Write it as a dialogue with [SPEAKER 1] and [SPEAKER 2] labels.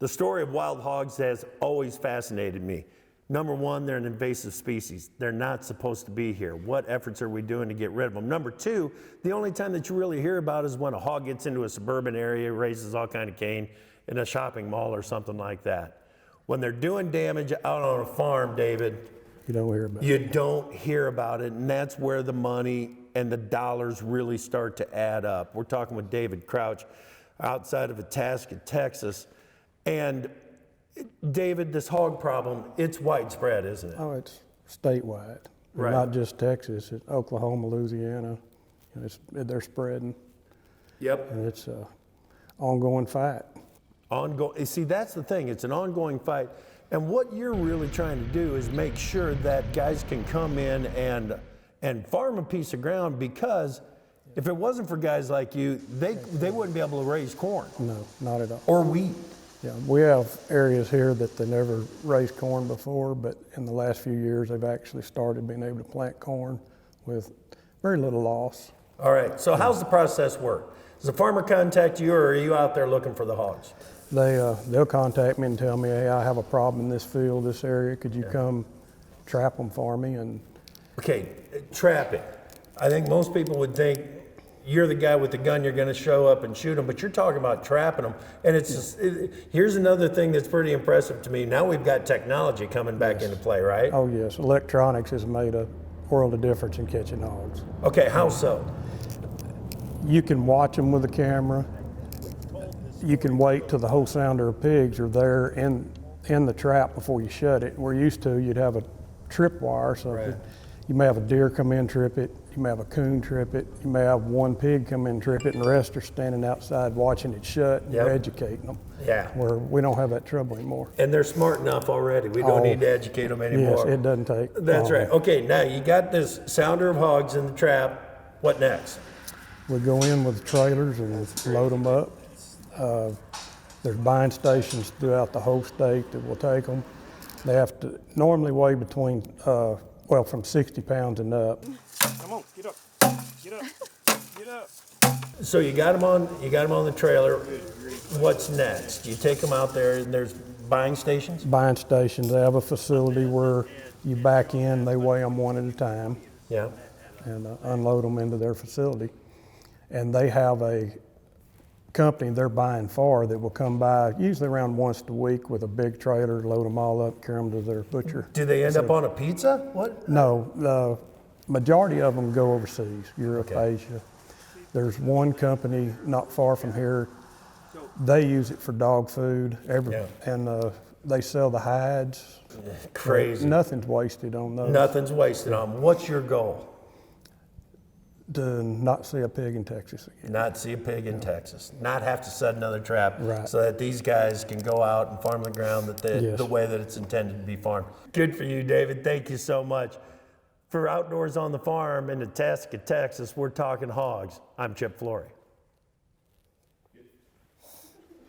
[SPEAKER 1] The story of wild hogs has always fascinated me. Number one, they're an invasive species. They're not supposed to be here. What efforts are we doing to get rid of them? Number two, the only time that you really hear about is when a hog gets into a suburban area, raises all kind of cane in a shopping mall or something like that. When they're doing damage out on a farm, David,
[SPEAKER 2] You don't hear about it.
[SPEAKER 1] you don't hear about it, and that's where the money and the dollars really start to add up. We're talking with David Crouch outside of Itasca, Texas. And David, this hog problem, it's widespread, isn't it?
[SPEAKER 2] Oh, it's statewide.
[SPEAKER 1] Right.
[SPEAKER 2] Not just Texas, it's Oklahoma, Louisiana. They're spreading,
[SPEAKER 1] Yep.
[SPEAKER 2] and it's an ongoing fight.
[SPEAKER 1] Ongoing. See, that's the thing. It's an ongoing fight. And what you're really trying to do is make sure that guys can come in and farm a piece of ground, because if it wasn't for guys like you, they wouldn't be able to raise corn.
[SPEAKER 2] No, not at all.
[SPEAKER 1] Or wheat.
[SPEAKER 2] Yeah, we have areas here that they never raised corn before, but in the last few years, they've actually started being able to plant corn with very little loss.
[SPEAKER 1] All right. So how's the process work? Does the farmer contact you, or are you out there looking for the hogs?
[SPEAKER 2] They'll contact me and tell me, hey, I have a problem in this field, this area. Could you come trap them for me? And
[SPEAKER 1] Okay, trapping. I think most people would think you're the guy with the gun, you're going to show up and shoot them, but you're talking about trapping them. And it's just, here's another thing that's pretty impressive to me. Now we've got technology coming back into play, right?
[SPEAKER 2] oh yes, electronics has made a world of difference in catching hogs.
[SPEAKER 1] Okay, how so?
[SPEAKER 2] You can watch them with a camera. You can wait till the whole sounder of pigs are there in the trap before you shut it. We're used to, you'd have a trip wire, so
[SPEAKER 1] Right.
[SPEAKER 2] you may have a deer come in, trip it. You may have a coon trip it. You may have one pig come in, trip it, and the rest are standing outside watching it shut and
[SPEAKER 1] Yep.
[SPEAKER 2] you're educating them.
[SPEAKER 1] Yeah.
[SPEAKER 2] Where we don't have that trouble anymore.
[SPEAKER 1] And they're smart enough already. We don't
[SPEAKER 2] Oh,
[SPEAKER 1] need to educate them anymore.
[SPEAKER 2] Yes, it doesn't take
[SPEAKER 1] That's
[SPEAKER 2] long.
[SPEAKER 1] right. Okay, now you got this sounder of hogs in the trap. What next?
[SPEAKER 2] We go in with trailers and load them up. There's buying stations throughout the whole state that will take them. They have to normally weigh between, from 60 pounds and up.
[SPEAKER 3] Come on, get up, get up, get up.
[SPEAKER 1] So you got them on the trailer. What's next? You take them out there, and there's buying stations?
[SPEAKER 2] Buying stations, they have a facility where you back in, they weigh them one at a time
[SPEAKER 1] Yeah.
[SPEAKER 2] and unload them into their facility. And they have a company they're buying for that will come by usually around once a week with a big trailer, load them all up, carry them to their butcher.
[SPEAKER 1] Do they end up on a pizza? What?
[SPEAKER 2] No, the majority of them go overseas, Europe,
[SPEAKER 1] Okay.
[SPEAKER 2] Asia. There's one company not far from here. They use it for dog food,
[SPEAKER 1] Yeah.
[SPEAKER 2] and they sell the hides.
[SPEAKER 1] Crazy.
[SPEAKER 2] Nothing's wasted on those.
[SPEAKER 1] Nothing's wasted on them. What's your goal?
[SPEAKER 2] To not see a pig in Texas again.
[SPEAKER 1] Not see a pig in Texas. Not have to set another trap,
[SPEAKER 2] Right.
[SPEAKER 1] so that these guys can go out and farm the ground
[SPEAKER 2] Yes.
[SPEAKER 1] the way that it's intended to be farmed. Good for you, David. Thank you so much. For Outdoors on the Farm in Itasca, Texas, we're talking hogs. I'm Chip Flory.